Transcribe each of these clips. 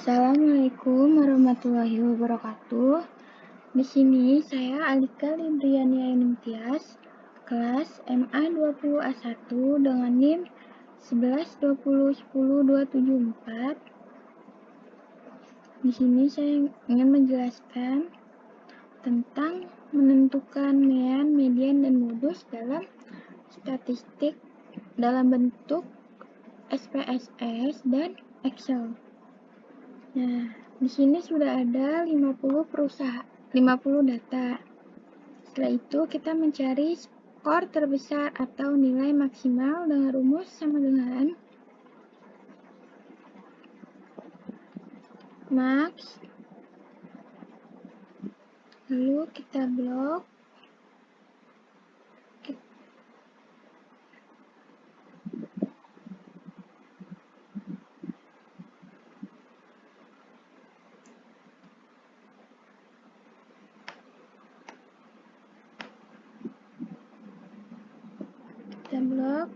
Assalamualaikum warahmatullahi wabarakatuh. Di sini saya Alika Libriani Ainimtias, kelas MA 20A1 dengan NIM 11201024. Di sini saya ingin menjelaskan tentang menentukan mean, median, dan modus dalam statistik dalam bentuk SPSS dan Excel. Nah, di sini sudah ada 50 data. Setelah itu kita mencari skor terbesar atau nilai maksimal dengan rumus sama dengan max, lalu kita blok,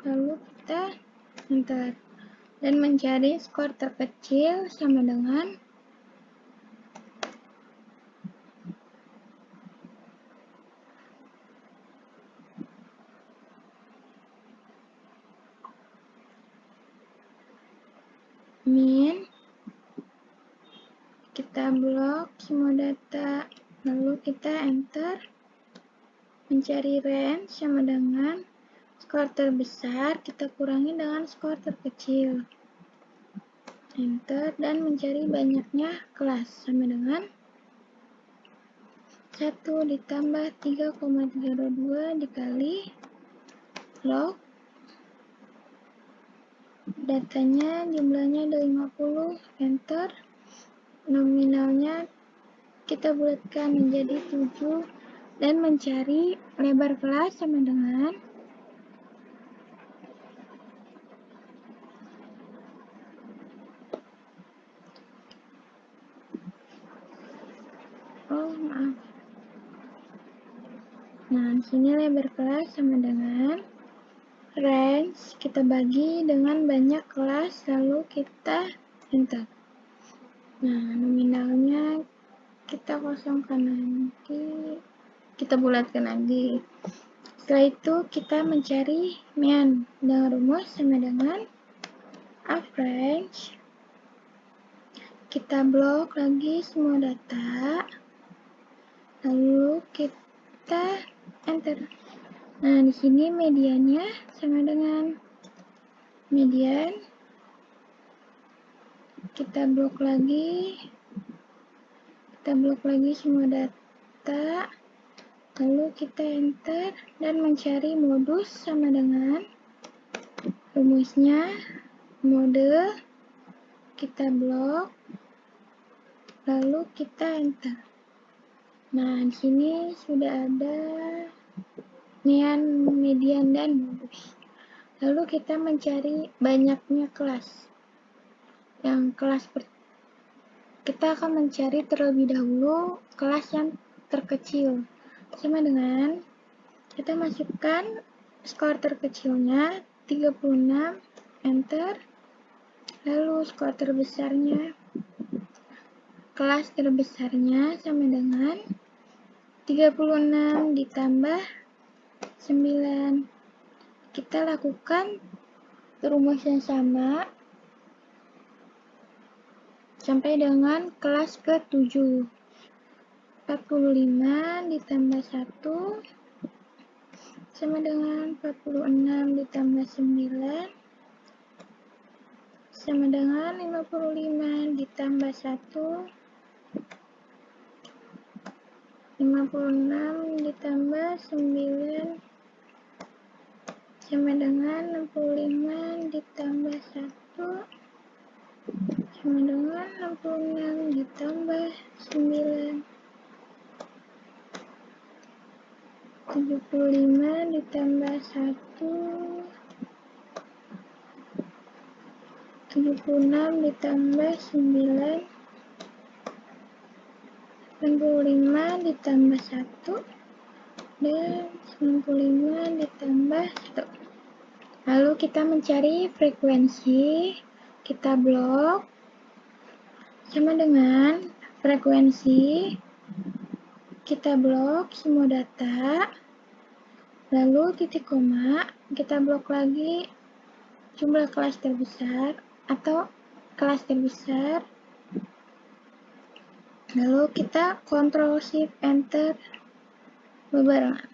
lalu kita enter dan mencari skor terkecil sama dengan min. Kita blok semua data, lalu kita enter, mencari range sama dengan skor terbesar kita kurangi dengan skor terkecil, enter, dan mencari banyaknya kelas sama dengan 1 ditambah 3,32 dikali log. Datanya jumlahnya ada 50, enter, nominalnya kita bulatkan menjadi 7 dan mencari lebar kelas sama dengan Nah, di sini lebar kelas sama dengan range kita bagi dengan banyak kelas, lalu kita enter. Nah, nominalnya kita kosongkan nanti, kita bulatkan lagi. Setelah itu kita mencari mean dengan rumus sama dengan average. Kita blok lagi semua data, lalu kita enter. Nah, di sini mediannya sama dengan median. Kita blok lagi semua data, lalu kita enter dan mencari modus sama dengan rumusnya mode. Kita blok, lalu kita enter. Nah, di sini sudah ada mean, median, dan modus. Lalu kita mencari banyaknya kelas. Kita akan mencari terlebih dahulu kelas yang terkecil. Sama dengan kita masukkan skor terkecilnya 36, enter. Lalu skor terbesarnya, kelas terbesarnya sama dengan 36 ditambah 9. Kita lakukan rumus yang sama sampai dengan kelas ke-7. 45 ditambah 1 sama dengan 46 ditambah 9 sama dengan 55 ditambah 1, 56 ditambah 9 sama dengan 65 ditambah 1 sama dengan 66 ditambah 9, 75 ditambah 1, 76 ditambah 9, 65 ditambah 1, dan 95 ditambah 1. Lalu kita mencari frekuensi, kita blok sama dengan frekuensi, kita blok semua data, lalu titik koma, kita blok lagi jumlah kelas terbesar atau kelas terbesar, lalu kita Ctrl Shift Enter bebarengan.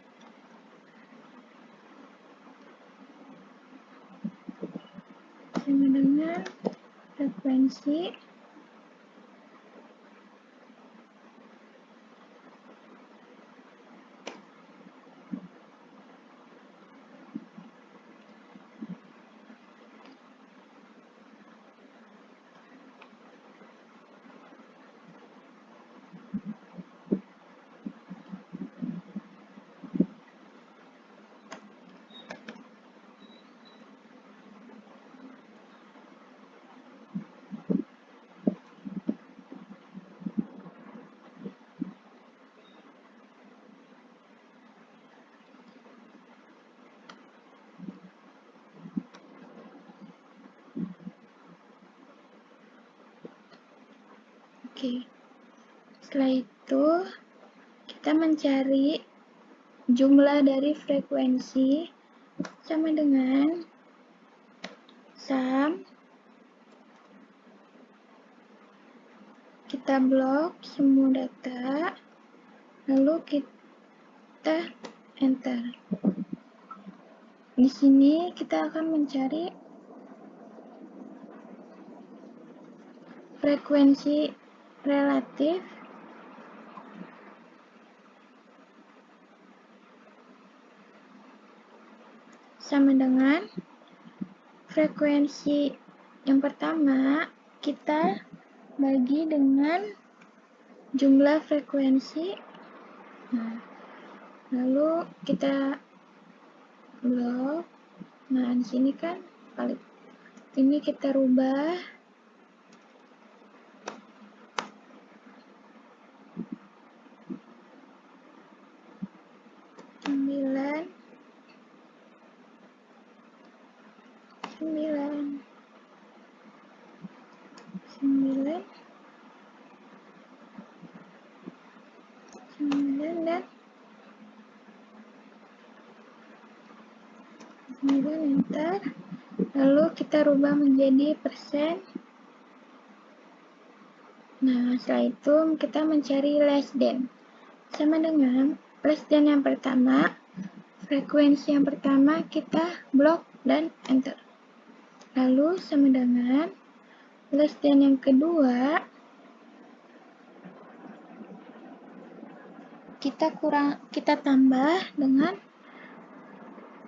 Sama dengan frekuensi, oke. Setelah itu kita mencari jumlah dari frekuensi sama dengan sum, kita blok semua data, lalu kita enter. Di sini kita akan mencari frekuensi relatif sama dengan frekuensi yang pertama kita bagi dengan jumlah frekuensi. Nah, lalu kita blok. Nah, di sini kan kali ini kita rubah sembilan dan 9 enter, lalu kita rubah menjadi persen. Nah, setelah itu kita mencari less than sama dengan less than yang pertama, frekuensi yang pertama kita blok dan enter, lalu sama dengan less than yang kedua kita tambah dengan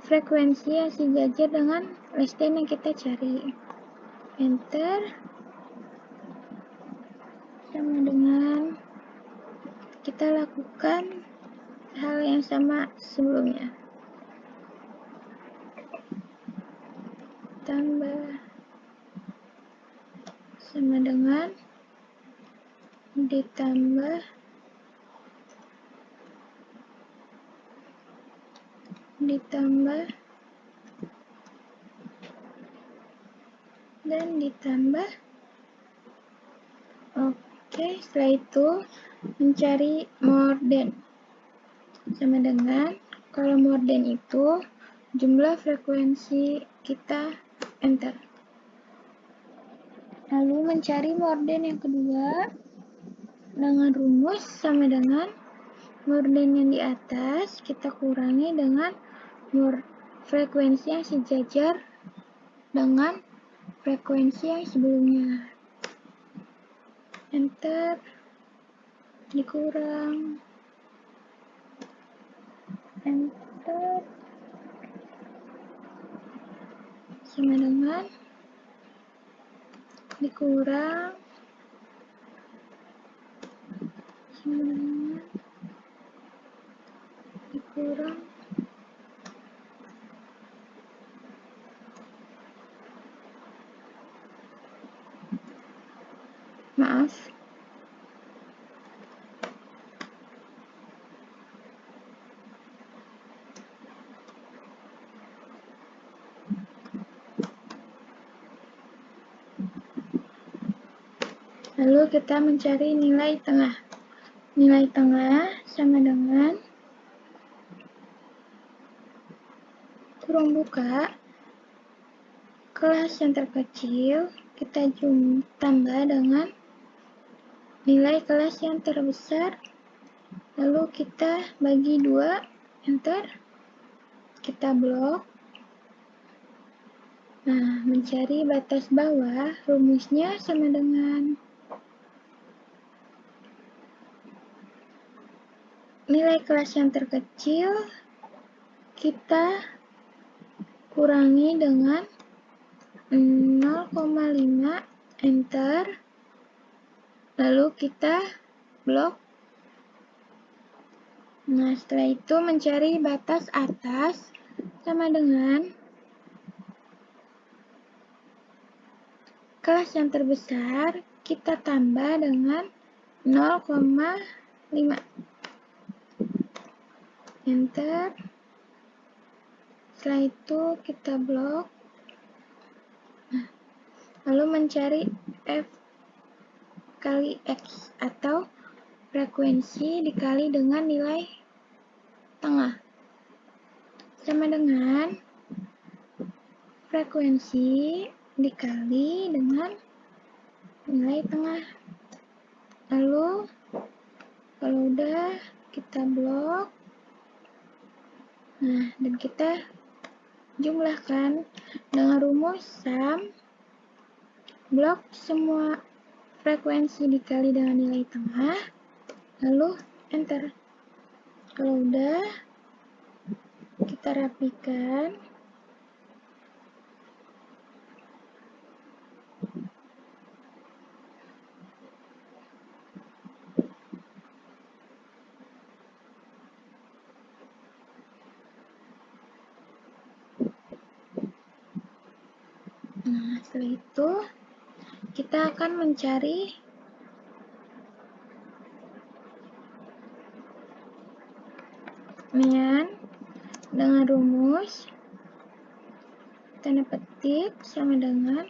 frekuensi yang sejajar dengan less than yang kita cari, enter, sama dengan kita lakukan hal yang sama sebelumnya, tambah sama dengan ditambah dan ditambah. Oke, setelah itu mencari more than sama dengan, kalau more than itu jumlah frekuensi kita enter, lalu mencari more than yang kedua dengan rumus sama dengan more than yang di atas kita kurangi dengan frekuensi yang sejajar dengan frekuensi yang sebelumnya, enter, dikurang, enter, sama dengan dikurang, sama dengan dikurang, maaf, Lalu kita mencari nilai tengah. Nilai tengah sama dengan kurung buka kelas yang terkecil kita tambah dengan nilai kelas yang terbesar, lalu kita bagi 2, enter, kita blok. Nah, mencari batas bawah, rumusnya sama dengan nilai kelas yang terkecil kita kurangi dengan 0,5, enter, lalu kita blok. Nah, setelah itu mencari batas atas sama dengan kelas yang terbesar kita tambah dengan 0,5, enter, setelah itu kita blok. Nah, lalu mencari F kali X atau frekuensi dikali dengan nilai tengah sama dengan frekuensi dikali dengan nilai tengah. Lalu kalau udah kita blok. Nah, dan kita jumlahkan dengan rumus sum blok semua frekuensi dikali dengan nilai tengah, lalu enter. Kalau udah, kita rapikan. Nah, setelah itu kita akan mencari dengan rumus tanda petik sama dengan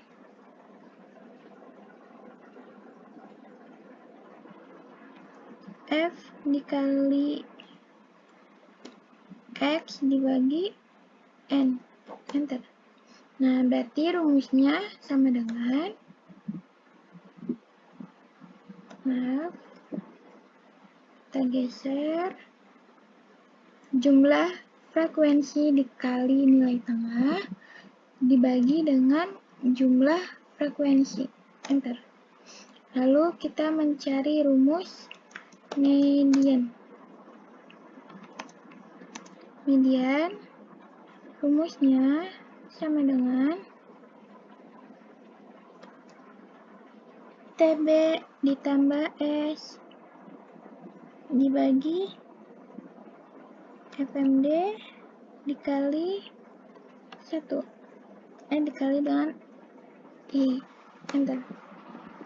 F dikali X dibagi N, enter. Nah, berarti rumusnya sama dengan, maaf, kita geser, jumlah frekuensi dikali nilai tengah dibagi dengan jumlah frekuensi, enter. Lalu kita mencari rumus median. Median rumusnya sama dengan TB ditambah S dibagi FMD dikali 1, dikali dengan I, enter.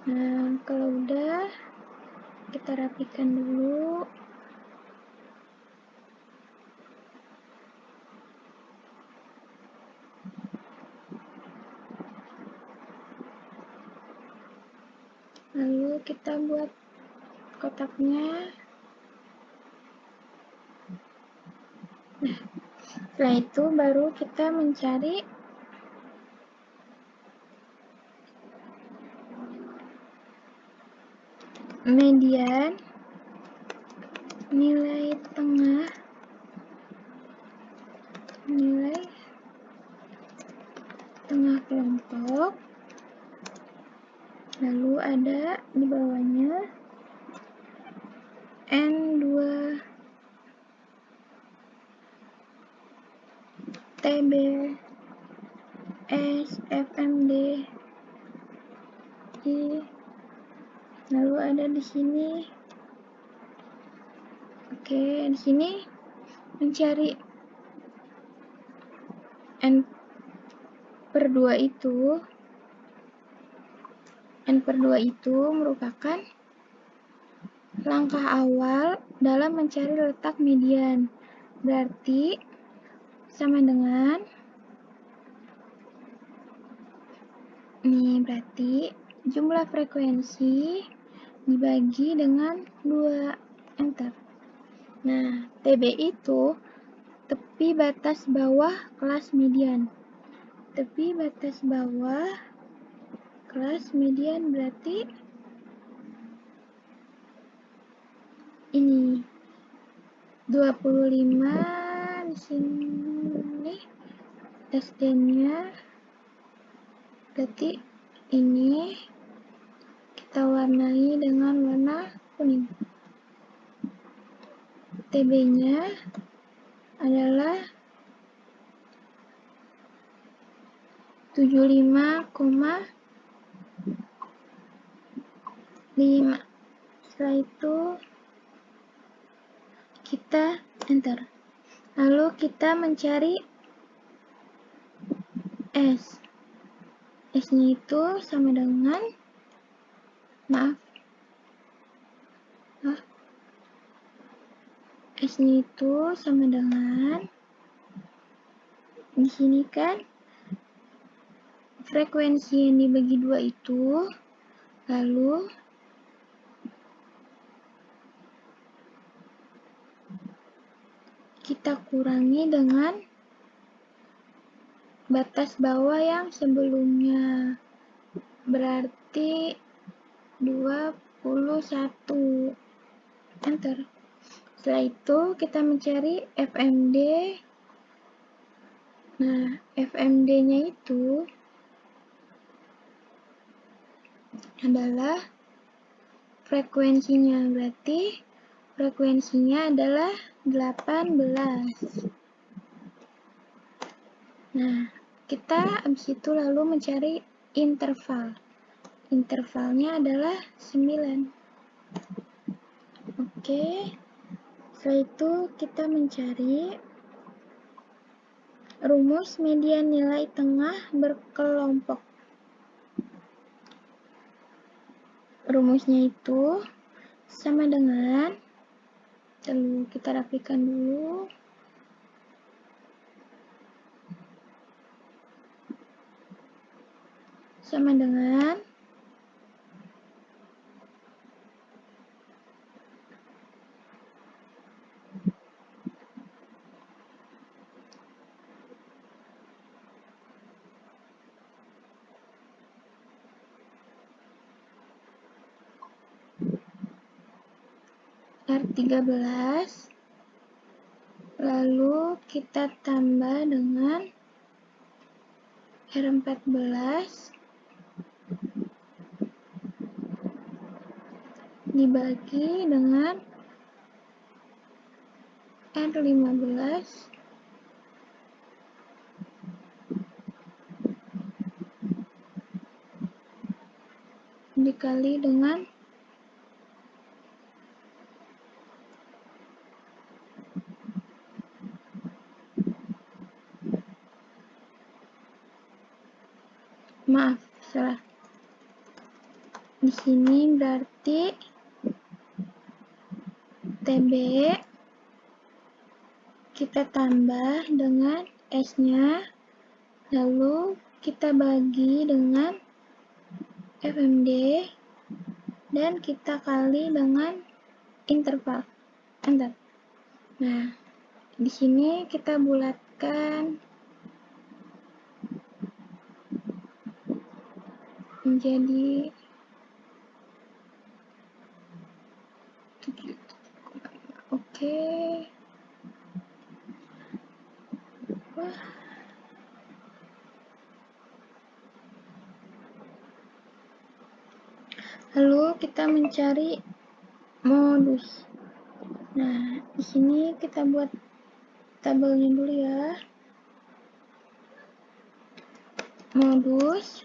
Nah, kalau udah kita rapikan dulu. Lalu kita buat kotaknya. Nah, setelah itu baru kita mencari median nilai tengah kelompok, lalu ada di bawahnya N2 TB S FMD I, lalu ada di sini. Oke, di sini mencari N per 2 itu, N per 2 itu merupakan langkah awal dalam mencari letak median. Berarti sama dengan, nih berarti jumlah frekuensi dibagi dengan 2, enter. Nah, TB itu tepi batas bawah kelas median. Tepi batas bawah kelas median berarti ini 25 di sini SD-nya, berarti ini kita warnai dengan warna kuning. TB-nya adalah 75,5. Setelah itu kita enter. Lalu kita mencari S. S-nya itu sama dengan S-nya itu sama dengan di sini kan frekuensi yang dibagi 2 itu, lalu kita kurangi dengan batas bawah yang sebelumnya, berarti 21, enter. Setelah itu kita mencari FMD. Nah, FMD-nya itu adalah frekuensinya, berarti frekuensinya adalah 18. Nah, kita habis itu lalu mencari interval. Intervalnya adalah 9. Oke. Setelah itu kita mencari rumus median nilai tengah berkelompok. Rumusnya itu sama dengan, lalu kita rapikan dulu. Sama dengan R13, lalu kita tambah dengan R14 dibagi dengan R15 dikali dengan salah. Di sini berarti TB kita tambah dengan S-nya, lalu kita bagi dengan FMD dan kita kali dengan interval. Enter. Nah, di sini kita bulatkan menjadi 7. Oke. Wah. Lalu kita mencari modus. Nah, di sini kita buat tabelnya dulu ya. Modus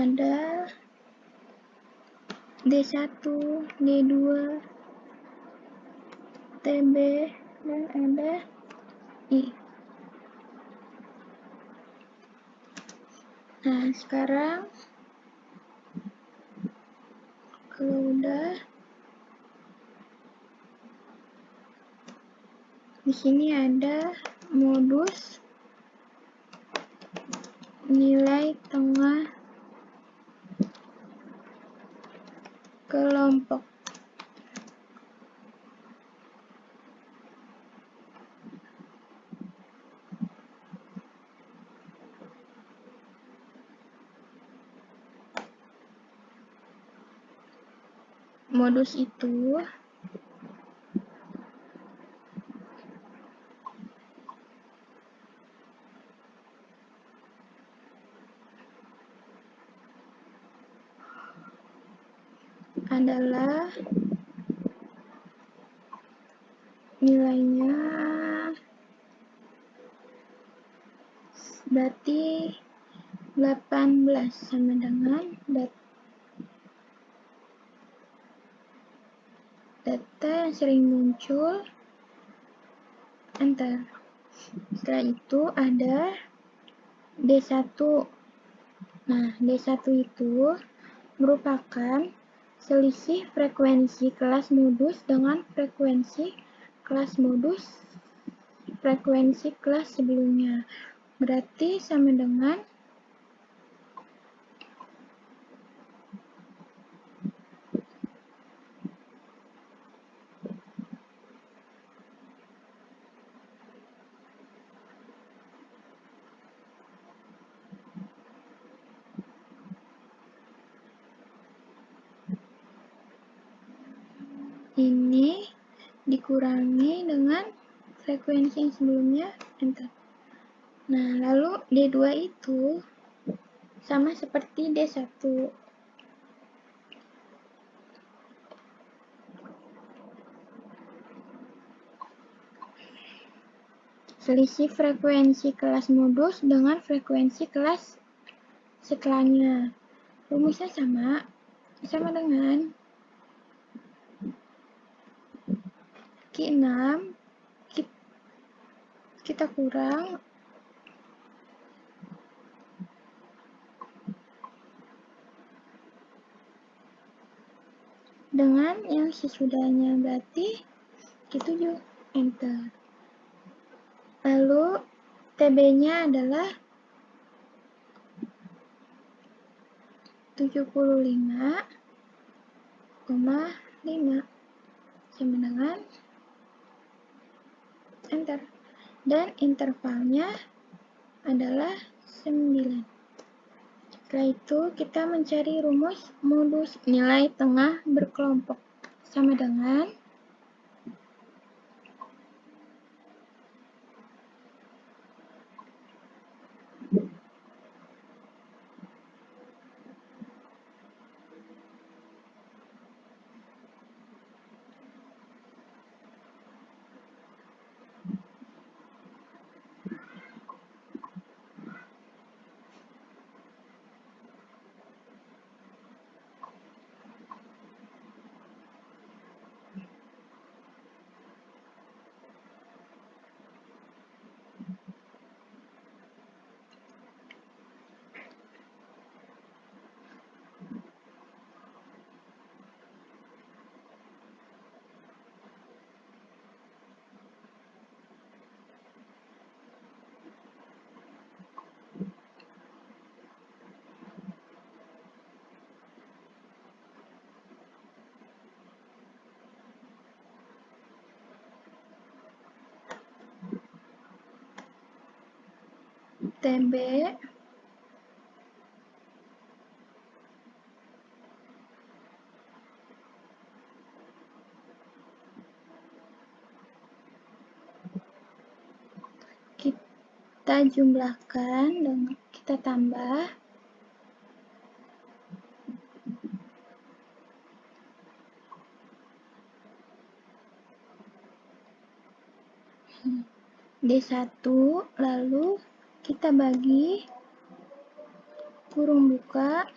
ada D1, D2, TB, dan ada I. Nah, sekarang kalau udah, di sini ada modus nilai tengah kelompok. Modus itu adalah nilainya berarti 18 sama dengan data yang sering muncul, enter. Setelah itu ada D1. Nah, D1 itu merupakan selisih frekuensi kelas modus dengan frekuensi kelas sebelumnya. Berarti sama dengan ini dikurangi dengan frekuensi yang sebelumnya, enter. Nah, lalu D2 itu sama seperti D1. Selisih frekuensi kelas modus dengan frekuensi kelas setelahnya. Rumusnya sama dengan Q6 kita kurang dengan yang sesudahnya, berarti Q7, enter. Lalu TB-nya adalah 75,5 sama dengan enter. Dan intervalnya adalah 9. Setelah itu kita mencari rumus modus nilai tengah berkelompok, sama dengan TB kita jumlahkan dan kita tambah. D1, lalu kita bagi kurung buka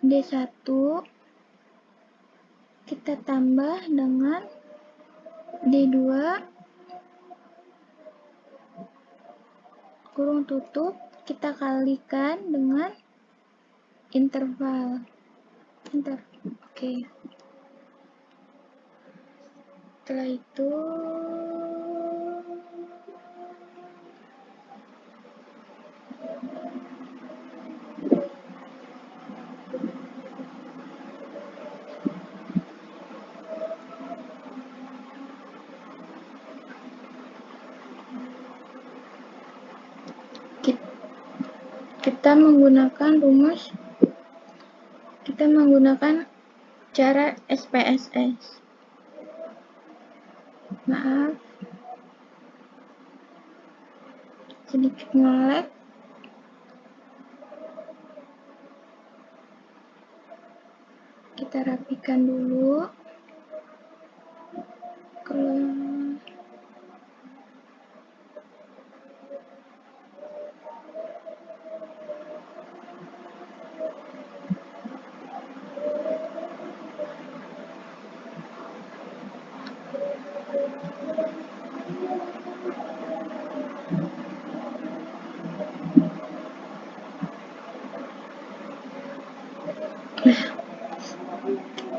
D1 kita tambah dengan D2 kurung tutup, kita kalikan dengan interval. Oke. Setelah itu kita menggunakan cara SPSS. Maaf, sedikit nge-lag. Kita rapikan dulu.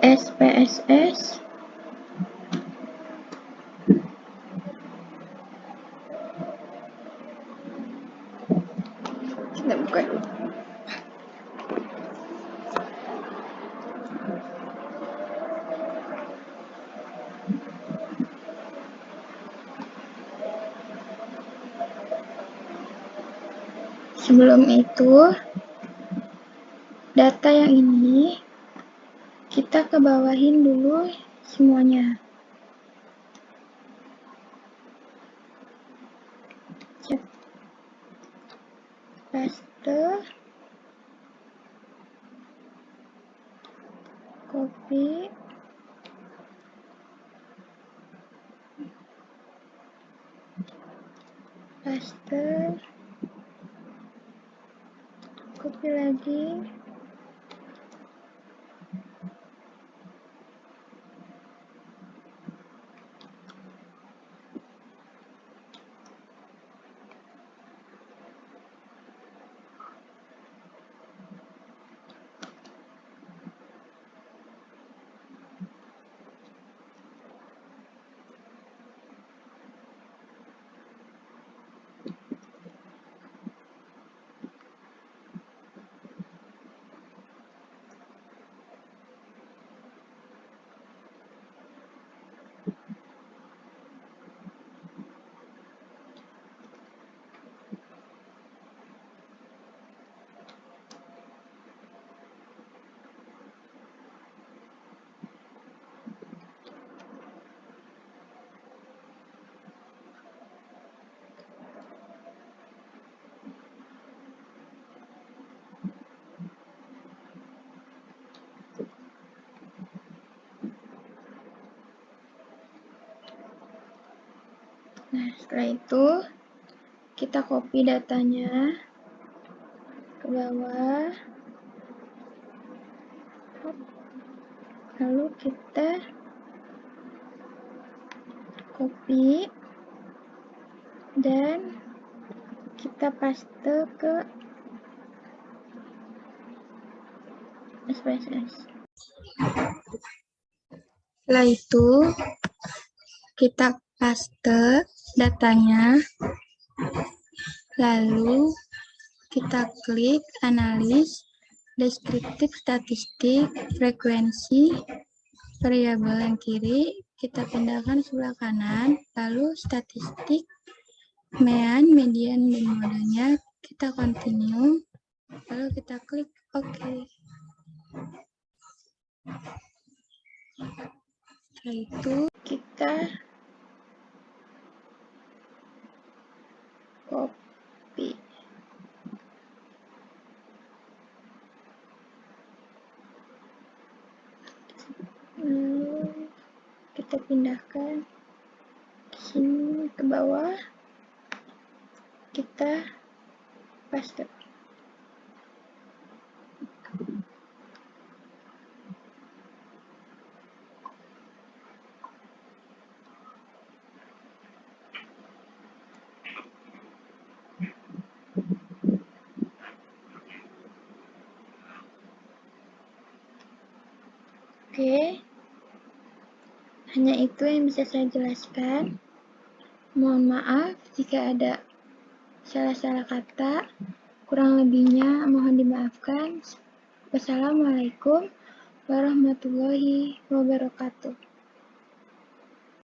SPSS kita buka dulu. Sebelum itu, data yang ini kita kebawahin dulu semuanya. Paste, copy, paste, copy lagi, nah setelah itu kita copy datanya ke bawah, lalu kita copy dan kita paste ke SPSS. Setelah itu kita paste datanya, lalu kita klik analis, deskriptif statistik, frekuensi, variabel yang kiri kita pindahkan sebelah kanan, lalu statistik, mean, median, dan modanya kita continue, lalu kita klik OK. Setelah itu kita copy. Lalu kita pindahkan ke sini ke bawah. Kita paste. Oke, hanya itu yang bisa saya jelaskan. Mohon maaf jika ada salah-salah kata, kurang lebihnya mohon dimaafkan. Wassalamualaikum warahmatullahi wabarakatuh.